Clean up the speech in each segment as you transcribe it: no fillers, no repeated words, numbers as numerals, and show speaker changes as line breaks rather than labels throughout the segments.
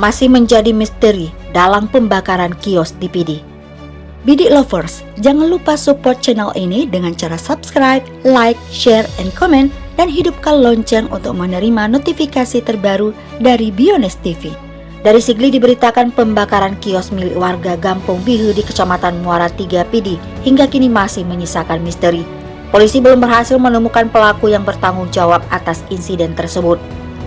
masih menjadi misteri dalam pembakaran kios di Pidi. Bidik lovers, jangan lupa support channel ini dengan cara subscribe, like, share, and comment, dan hidupkan lonceng untuk menerima notifikasi terbaru dari Biones TV. Dari Sigli diberitakan pembakaran kios milik warga Gampung Bihu di Kecamatan Muara 3 Pidi hingga kini masih menyisakan misteri. Polisi belum berhasil menemukan pelaku yang bertanggung jawab atas insiden tersebut.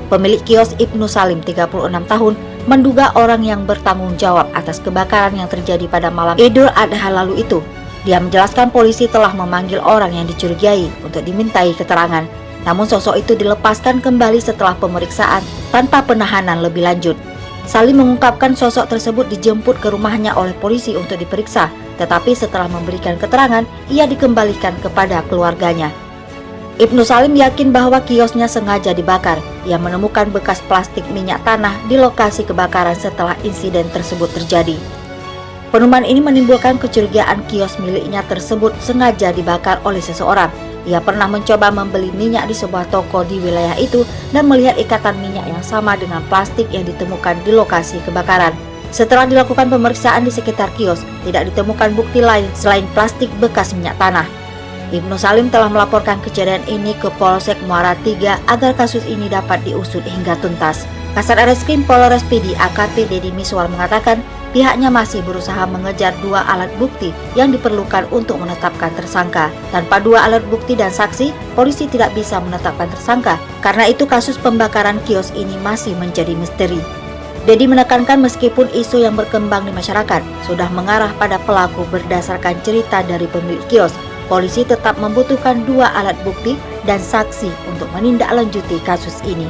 Pemilik kios Ibnu Salim, 36 tahun, menduga orang yang bertanggung jawab atas kebakaran yang terjadi pada malam Idul Adha lalu itu. Dia menjelaskan polisi telah memanggil orang yang dicurigai untuk dimintai keterangan. Namun sosok itu dilepaskan kembali setelah pemeriksaan tanpa penahanan lebih lanjut. Salim mengungkapkan sosok tersebut dijemput ke rumahnya oleh polisi untuk diperiksa, tetapi setelah memberikan keterangan, ia dikembalikan kepada keluarganya. Ibnu Salim yakin bahwa kiosnya sengaja dibakar. Ia menemukan bekas plastik minyak tanah di lokasi kebakaran setelah insiden tersebut terjadi. Penemuan ini menimbulkan kecurigaan kios miliknya tersebut sengaja dibakar oleh seseorang. Ia pernah mencoba membeli minyak di sebuah toko di wilayah itu dan melihat ikatan minyak yang sama dengan plastik yang ditemukan di lokasi kebakaran. Setelah dilakukan pemeriksaan di sekitar kios, tidak ditemukan bukti lain selain plastik bekas minyak tanah. Ibnu Salim telah melaporkan kejadian ini ke Polsek Muara 3 agar kasus ini dapat diusut hingga tuntas. Kasat Reskrim Polres Pidi AKP Dedi Miswar mengatakan pihaknya masih berusaha mengejar 2 alat bukti yang diperlukan untuk menetapkan tersangka. Tanpa 2 alat bukti dan saksi, polisi tidak bisa menetapkan tersangka. Karena itu kasus pembakaran kios ini masih menjadi misteri. Dedi menekankan meskipun isu yang berkembang di masyarakat sudah mengarah pada pelaku berdasarkan cerita dari pemilik kios, polisi tetap membutuhkan 2 alat bukti dan saksi untuk menindaklanjuti kasus ini.